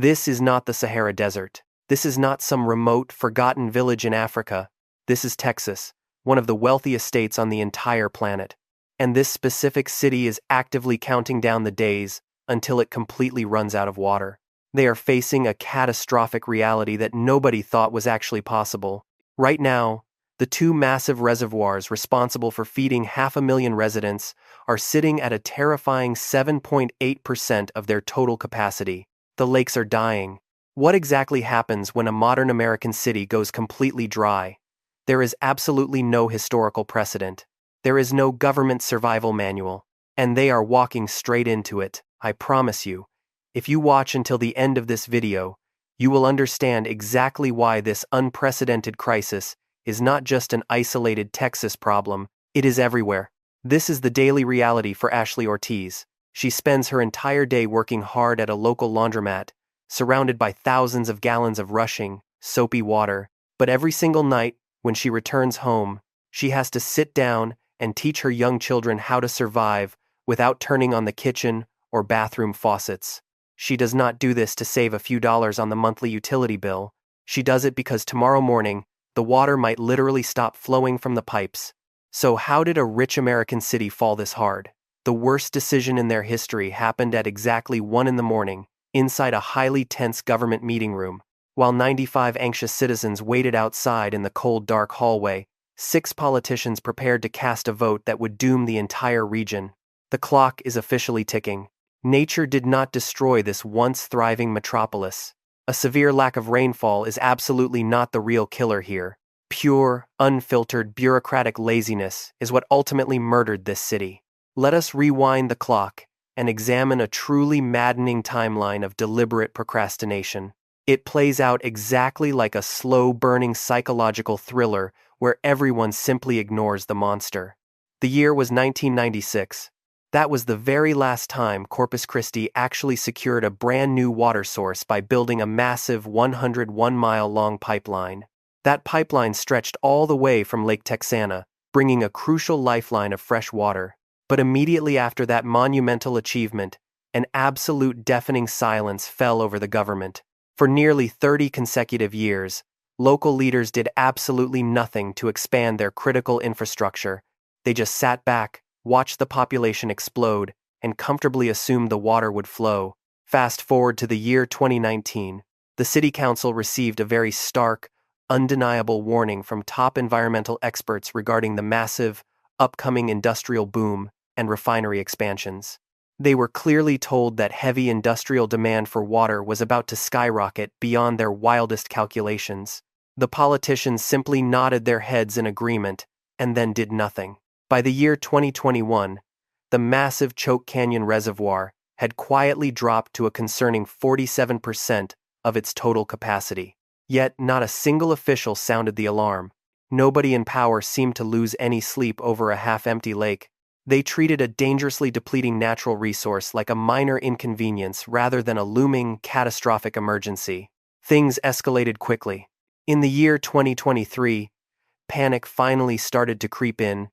This is not the Sahara Desert. This is not some remote, forgotten village in Africa. This is Texas, one of the wealthiest states on the entire planet. And this specific city is actively counting down the days until it completely runs out of water. They are facing a catastrophic reality that nobody thought was actually possible. Right now, the two massive reservoirs responsible for feeding 500,000 residents are sitting at a terrifying 7.8% of their total capacity. The lakes are dying. What exactly happens when a modern American city goes completely dry? There is absolutely no historical precedent. There is no government survival manual, and they are walking straight into it, I promise you. If you watch until the end of this video, you will understand exactly why this unprecedented crisis is not just an isolated Texas problem, it is everywhere. This is the daily reality for Ashley Ortiz. She spends her entire day working hard at a local laundromat, surrounded by thousands of gallons of rushing, soapy water. But every single night, when she returns home, she has to sit down and teach her young children how to survive without turning on the kitchen or bathroom faucets. She does not do this to save a few dollars on the monthly utility bill. She does it because tomorrow morning, the water might literally stop flowing from the pipes. So how did a rich American city fall this hard? The worst decision in their history happened at exactly 1 a.m, inside a highly tense government meeting room. While 95 anxious citizens waited outside in the cold, dark hallway, 6 politicians prepared to cast a vote that would doom the entire region. The clock is officially ticking. Nature did not destroy this once thriving metropolis. A severe lack of rainfall is absolutely not the real killer here. Pure, unfiltered, bureaucratic laziness is what ultimately murdered this city. Let us rewind the clock and examine a truly maddening timeline of deliberate procrastination. It plays out exactly like a slow-burning psychological thriller where everyone simply ignores the monster. The year was 1996. That was the very last time Corpus Christi actually secured a brand new water source by building a massive 101-mile-long pipeline. That pipeline stretched all the way from Lake Texana, bringing a crucial lifeline of fresh water. But immediately after that monumental achievement, an absolute deafening silence fell over the government. For nearly 30 consecutive years, local leaders did absolutely nothing to expand their critical infrastructure. They just sat back, watched the population explode, and comfortably assumed the water would flow. Fast forward to the year 2019, the City Council received a very stark, undeniable warning from top environmental experts regarding the massive, upcoming industrial boom and refinery expansions. They were clearly told that heavy industrial demand for water was about to skyrocket beyond their wildest calculations. The politicians simply nodded their heads in agreement and then did nothing. By the year 2021, the massive Choke Canyon Reservoir had quietly dropped to a concerning 47% of its total capacity. Yet not a single official sounded the alarm. Nobody in power seemed to lose any sleep over a half-empty lake. They treated a dangerously depleting natural resource like a minor inconvenience rather than a looming, catastrophic emergency. Things escalated quickly. In the year 2023, panic finally started to creep in,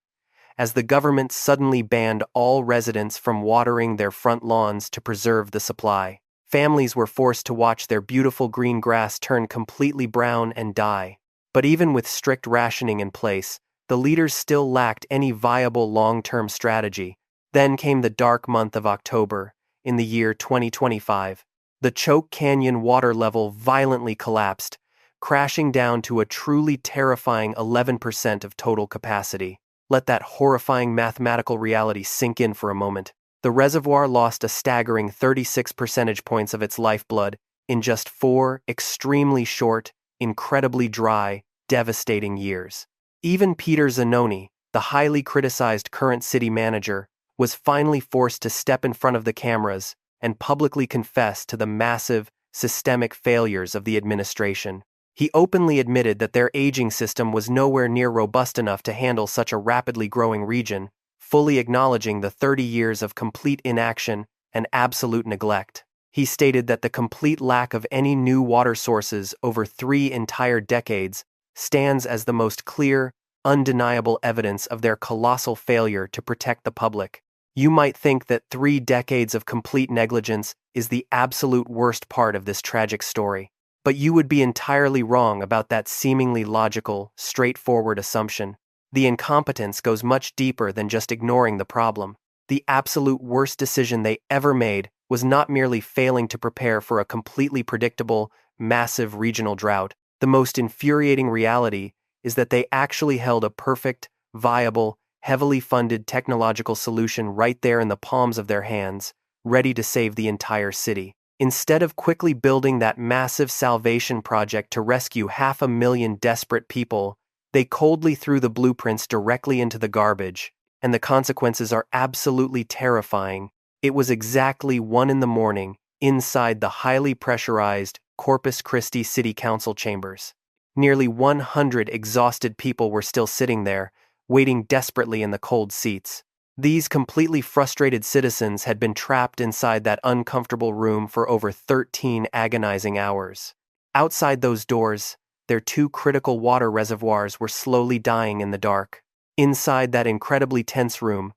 as the government suddenly banned all residents from watering their front lawns to preserve the supply. Families were forced to watch their beautiful green grass turn completely brown and die. But even with strict rationing in place, the leaders still lacked any viable long-term strategy. Then came the dark month of October, in the year 2025. The Choke Canyon water level violently collapsed, crashing down to a truly terrifying 11% of total capacity. Let that horrifying mathematical reality sink in for a moment. The reservoir lost a staggering 36 percentage points of its lifeblood in just 4 extremely short, incredibly dry, devastating years. Even Peter Zanoni, the highly criticized current city manager, was finally forced to step in front of the cameras and publicly confess to the massive, systemic failures of the administration. He openly admitted that their aging system was nowhere near robust enough to handle such a rapidly growing region, fully acknowledging the 30 years of complete inaction and absolute neglect. He stated that the complete lack of any new water sources over 3 entire decades stands as the most clear, undeniable evidence of their colossal failure to protect the public. You might think that 3 decades of complete negligence is the absolute worst part of this tragic story. But you would be entirely wrong about that seemingly logical, straightforward assumption. The incompetence goes much deeper than just ignoring the problem. The absolute worst decision they ever made was not merely failing to prepare for a completely predictable, massive regional drought. The most infuriating reality is that they actually held a perfect, viable, heavily funded technological solution right there in the palms of their hands, ready to save the entire city. Instead of quickly building that massive salvation project to rescue 500,000 desperate people, they coldly threw the blueprints directly into the garbage, and the consequences are absolutely terrifying. It was exactly 1 in the morning, inside the highly pressurized Corpus Christi City Council chambers. Nearly 100 exhausted people were still sitting there, waiting desperately in the cold seats. These completely frustrated citizens had been trapped inside that uncomfortable room for over 13 agonizing hours. Outside those doors, their 2 critical water reservoirs were slowly dying in the dark. Inside that incredibly tense room,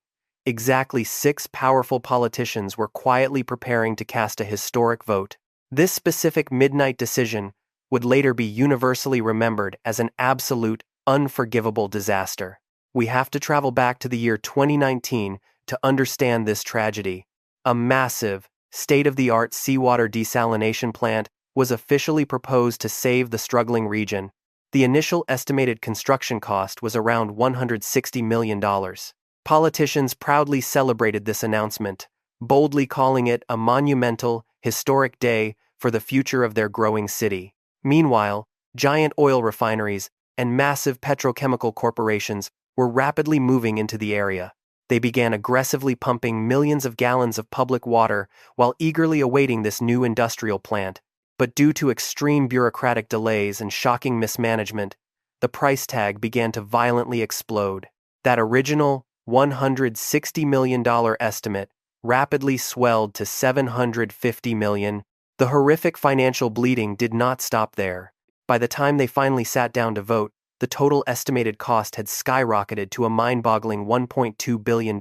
exactly 6 powerful politicians were quietly preparing to cast a historic vote. This specific midnight decision would later be universally remembered as an absolute, unforgivable disaster. We have to travel back to the year 2019 to understand this tragedy. A massive, state-of-the-art seawater desalination plant was officially proposed to save the struggling region. The initial estimated construction cost was around $160 million. Politicians proudly celebrated this announcement, boldly calling it a monumental, historic day for the future of their growing city. Meanwhile, giant oil refineries and massive petrochemical corporations were rapidly moving into the area. They began aggressively pumping millions of gallons of public water while eagerly awaiting this new industrial plant. But due to extreme bureaucratic delays and shocking mismanagement, the price tag began to violently explode. That original $160 million estimate rapidly swelled to $750 million. The horrific financial bleeding did not stop there. By the time they finally sat down to vote, the total estimated cost had skyrocketed to a mind-boggling $1.2 billion.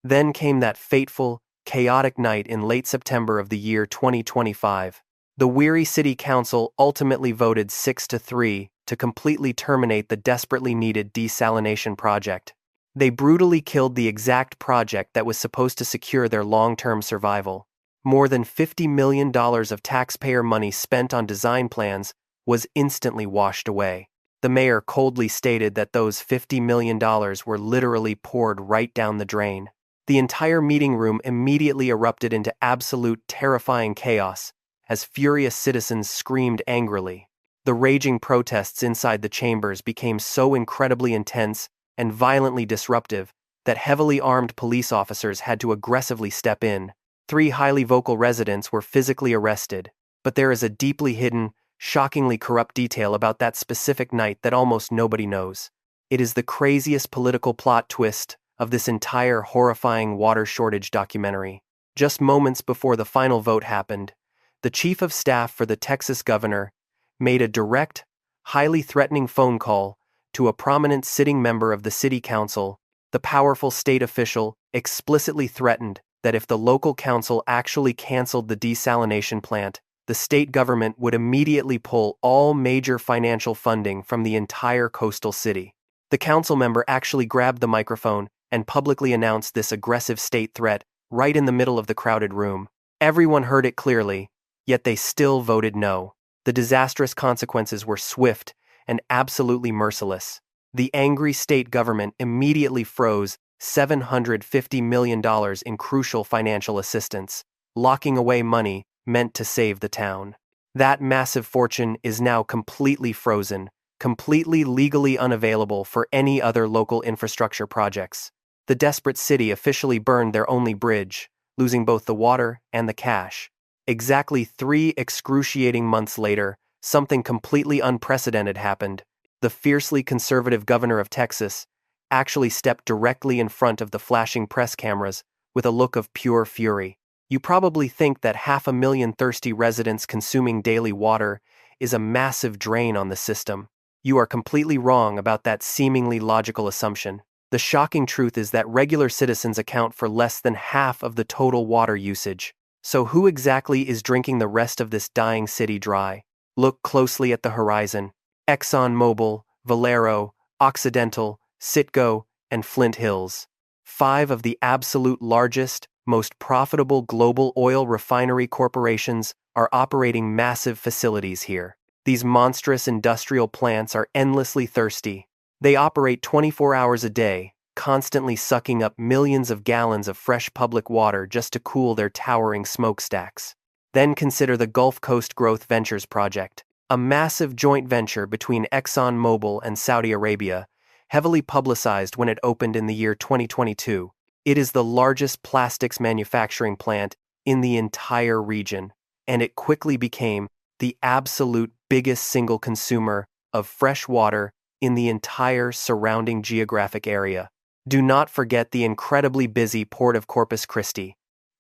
Then came that fateful, chaotic night in late September of the year 2025. The weary city council ultimately voted 6-3 to completely terminate the desperately needed desalination project. They brutally killed the exact project that was supposed to secure their long-term survival. More than $50 million of taxpayer money spent on design plans was instantly washed away. The mayor coldly stated that those $50 million were literally poured right down the drain. The entire meeting room immediately erupted into absolute terrifying chaos as furious citizens screamed angrily. The raging protests inside the chambers became so incredibly intense and violently disruptive that heavily armed police officers had to aggressively step in. 3 highly vocal residents were physically arrested, but there is a deeply hidden, shockingly corrupt detail about that specific night that almost nobody knows. It is the craziest political plot twist of this entire horrifying water shortage documentary. Just moments before the final vote happened, the chief of staff for the Texas governor made a direct, highly threatening phone call to a prominent sitting member of the city council. The powerful state official explicitly threatened that if the local council actually canceled the desalination plant, the state government would immediately pull all major financial funding from the entire coastal city. The council member actually grabbed the microphone and publicly announced this aggressive state threat right in the middle of the crowded room. Everyone heard it clearly, yet they still voted no. The disastrous consequences were swift and absolutely merciless. The angry state government immediately froze $750 million in crucial financial assistance, locking away money meant to save the town. That massive fortune is now completely frozen, completely legally unavailable for any other local infrastructure projects. The desperate city officially burned their only bridge, losing both the water and the cash. Exactly 3 excruciating months later, something completely unprecedented happened. The fiercely conservative governor of Texas actually stepped directly in front of the flashing press cameras with a look of pure fury. You probably think that 500,000 thirsty residents consuming daily water is a massive drain on the system. You are completely wrong about that seemingly logical assumption. The shocking truth is that regular citizens account for less than half of the total water usage. So who exactly is drinking the rest of this dying city dry? Look closely at the horizon. ExxonMobil, Valero, Occidental, Citgo, and Flint Hills. 5 of the absolute largest, most profitable global oil refinery corporations are operating massive facilities here. These monstrous industrial plants are endlessly thirsty. They operate 24 hours a day, constantly sucking up millions of gallons of fresh public water just to cool their towering smokestacks. Then consider the Gulf Coast Growth Ventures project, a massive joint venture between ExxonMobil and Saudi Arabia, heavily publicized when it opened in the year 2022. It is the largest plastics manufacturing plant in the entire region, and it quickly became the absolute biggest single consumer of fresh water in the entire surrounding geographic area. Do not forget the incredibly busy port of Corpus Christi.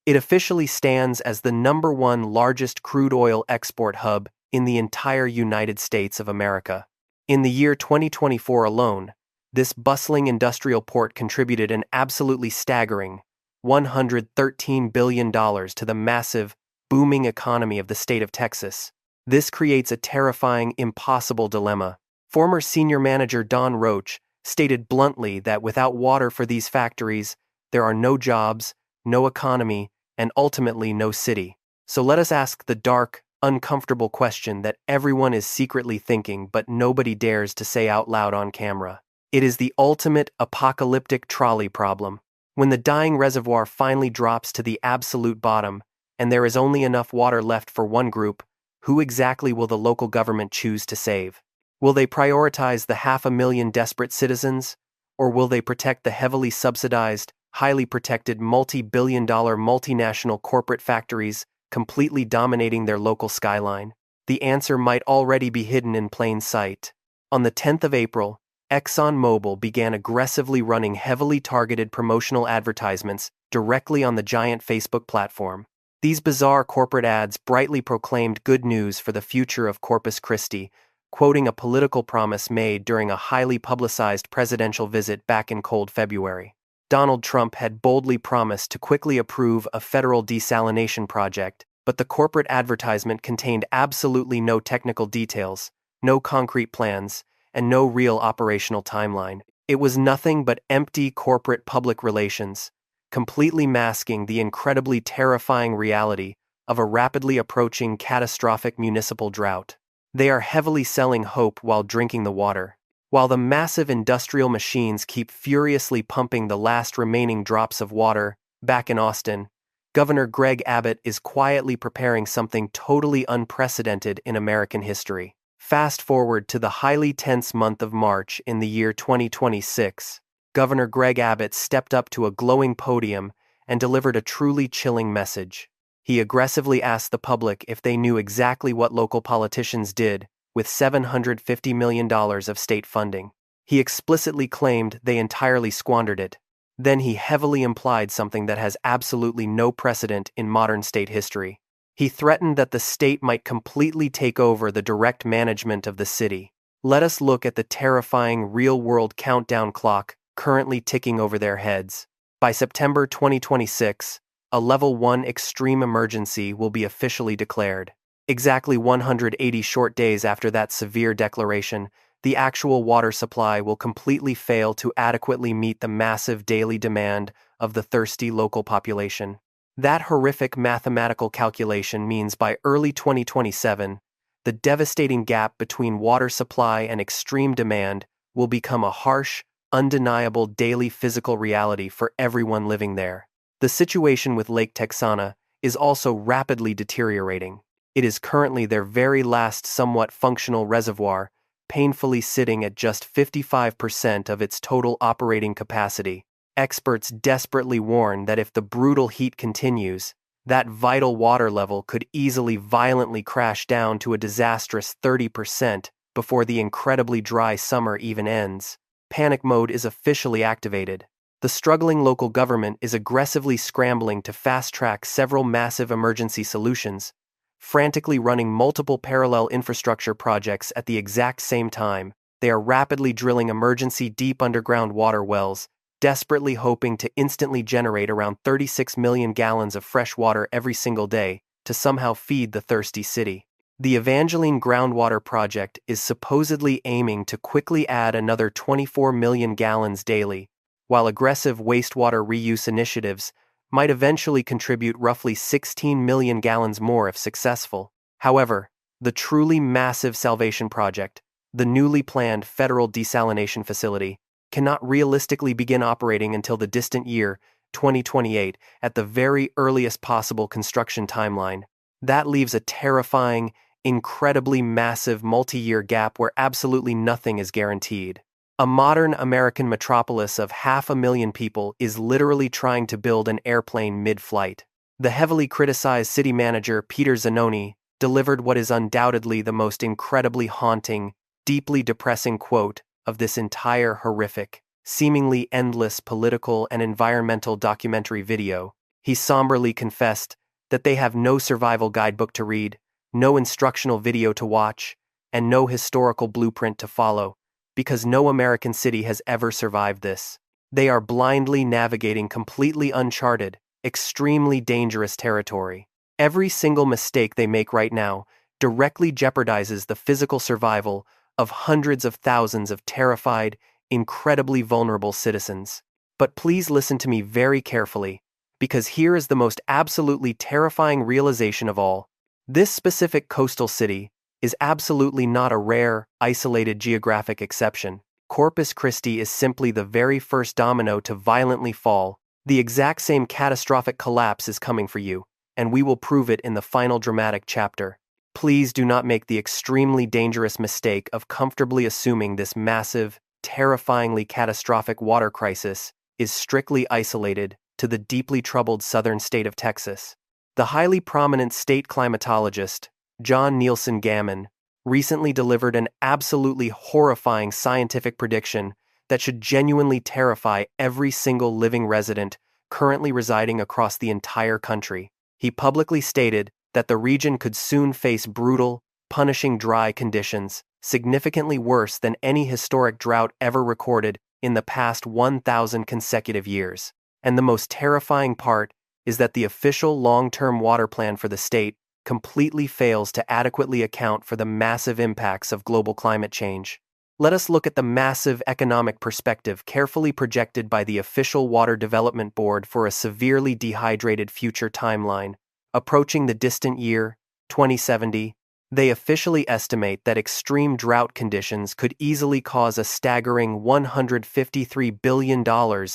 It officially stands as the #1 largest crude oil export hub in the entire United States of America. In the year 2024 alone, this bustling industrial port contributed an absolutely staggering $113 billion to the massive, booming economy of the state of Texas. This creates a terrifying, impossible dilemma. Former senior manager Don Roach stated bluntly that without water for these factories, there are no jobs, no economy, and ultimately no city. So let us ask the dark, uncomfortable question that everyone is secretly thinking but nobody dares to say out loud on camera. It is the ultimate apocalyptic trolley problem. When the dying reservoir finally drops to the absolute bottom, and there is only enough water left for one group, who exactly will the local government choose to save? Will they prioritize the 500,000 desperate citizens, or will they protect the heavily subsidized, highly protected multi-billion-dollar multinational corporate factories completely dominating their local skyline? The answer might already be hidden in plain sight. On the 10th of April, ExxonMobil began aggressively running heavily targeted promotional advertisements directly on the giant Facebook platform. These bizarre corporate ads brightly proclaimed good news for the future of Corpus Christi, quoting a political promise made during a highly publicized presidential visit back in cold February. Donald Trump had boldly promised to quickly approve a federal desalination project, but the corporate advertisement contained absolutely no technical details, no concrete plans, and no real operational timeline. It was nothing but empty corporate public relations, completely masking the incredibly terrifying reality of a rapidly approaching catastrophic municipal drought. They are heavily selling hope while drinking the water. While the massive industrial machines keep furiously pumping the last remaining drops of water, back in Austin, Governor Greg Abbott is quietly preparing something totally unprecedented in American history. Fast forward to the highly tense month of March in the year 2026. Governor Greg Abbott stepped up to a glowing podium and delivered a truly chilling message. He aggressively asked the public if they knew exactly what local politicians did with $750 million of state funding. He explicitly claimed they entirely squandered it. Then he heavily implied something that has absolutely no precedent in modern state history. He threatened that the state might completely take over the direct management of the city. Let us look at the terrifying real-world countdown clock currently ticking over their heads. By September 2026, a Level 1 extreme emergency will be officially declared. Exactly 180 short days after that severe declaration, the actual water supply will completely fail to adequately meet the massive daily demand of the thirsty local population. That horrific mathematical calculation means by early 2027, the devastating gap between water supply and extreme demand will become a harsh, undeniable daily physical reality for everyone living there. The situation with Lake Texana is also rapidly deteriorating. It is currently their very last somewhat functional reservoir, painfully sitting at just 55% of its total operating capacity. Experts desperately warn that if the brutal heat continues, that vital water level could easily violently crash down to a disastrous 30% before the incredibly dry summer even ends. Panic mode is officially activated. The struggling local government is aggressively scrambling to fast-track several massive emergency solutions, frantically running multiple parallel infrastructure projects at the exact same time. They are rapidly drilling emergency deep underground water wells desperately hoping to instantly generate around 36 million gallons of fresh water every single day to somehow feed the thirsty city. The Evangeline Groundwater Project is supposedly aiming to quickly add another 24 million gallons daily, while aggressive wastewater reuse initiatives might eventually contribute roughly 16 million gallons more if successful. However, the truly massive Salvation Project, the newly planned federal desalination facility, cannot realistically begin operating until the distant year 2028 at the very earliest possible construction timeline. That leaves a terrifying, incredibly massive multi-year gap where absolutely nothing is guaranteed. A modern American metropolis of 500,000 people is literally trying to build an airplane mid-flight. The heavily criticized city manager Peter Zanoni delivered what is undoubtedly the most incredibly haunting, deeply depressing quote of this entire horrific, seemingly endless political and environmental documentary video. He somberly confessed that they have no survival guidebook to read, no instructional video to watch, and no historical blueprint to follow, because no American city has ever survived this. They are blindly navigating completely uncharted, extremely dangerous territory. Every single mistake they make right now directly jeopardizes the physical survival of hundreds of thousands of terrified, incredibly vulnerable citizens. But please listen to me very carefully, because here is the most absolutely terrifying realization of all. This specific coastal city is absolutely not a rare, isolated geographic exception. Corpus Christi is simply the very first domino to violently fall. The exact same catastrophic collapse is coming for you, and we will prove it in the final dramatic chapter. Please do not make the extremely dangerous mistake of comfortably assuming this massive, terrifyingly catastrophic water crisis is strictly isolated to the deeply troubled southern state of Texas. The highly prominent state climatologist, John Nielsen Gammon, recently delivered an absolutely horrifying scientific prediction that should genuinely terrify every single living resident currently residing across the entire country. He publicly stated that the region could soon face brutal, punishing dry conditions, significantly worse than any historic drought ever recorded in the past 1,000 consecutive years. And the most terrifying part is that the official long-term water plan for the state completely fails to adequately account for the massive impacts of global climate change. Let us look at the massive economic perspective carefully projected by the official Water Development Board for a severely dehydrated future timeline. Approaching the distant year, 2070, they officially estimate that extreme drought conditions could easily cause a staggering $153 billion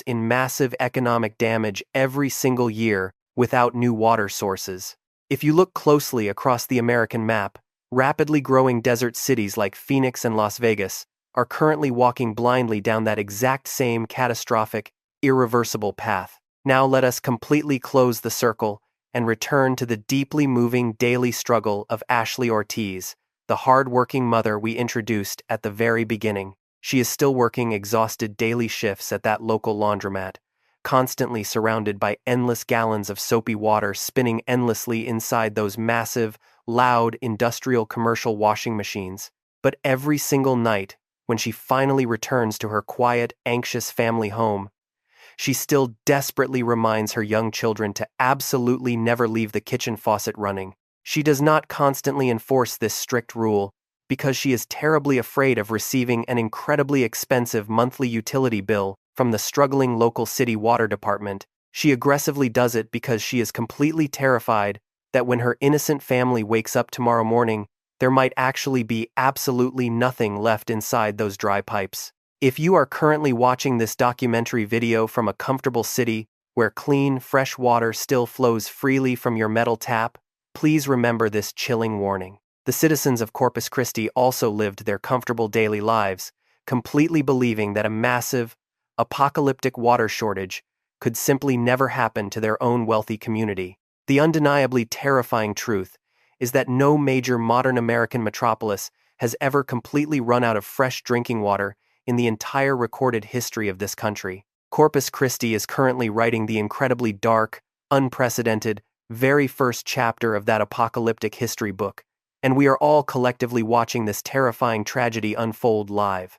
in massive economic damage every single year without new water sources. If you look closely across the American map, rapidly growing desert cities like Phoenix and Las Vegas are currently walking blindly down that exact same catastrophic, irreversible path. Now let us completely close the circle and return to the deeply moving daily struggle of Ashley Ortiz, the hard-working mother we introduced at the very beginning. She is still working exhausted daily shifts at that local laundromat, constantly surrounded by endless gallons of soapy water spinning endlessly inside those massive, loud, industrial commercial washing machines. But every single night, when she finally returns to her quiet, anxious family home, she still desperately reminds her young children to absolutely never leave the kitchen faucet running. She does not constantly enforce this strict rule because she is terribly afraid of receiving an incredibly expensive monthly utility bill from the struggling local city water department. She aggressively does it because she is completely terrified that when her innocent family wakes up tomorrow morning, there might actually be absolutely nothing left inside those dry pipes. If you are currently watching this documentary video from a comfortable city where clean, fresh water still flows freely from your metal tap, please remember this chilling warning. The citizens of Corpus Christi also lived their comfortable daily lives, completely believing that a massive, apocalyptic water shortage could simply never happen to their own wealthy community. The undeniably terrifying truth is that no major modern American metropolis has ever completely run out of fresh drinking water in the entire recorded history of this country. Corpus Christi is currently writing the incredibly dark, unprecedented, very first chapter of that apocalyptic history book, and we are all collectively watching this terrifying tragedy unfold live.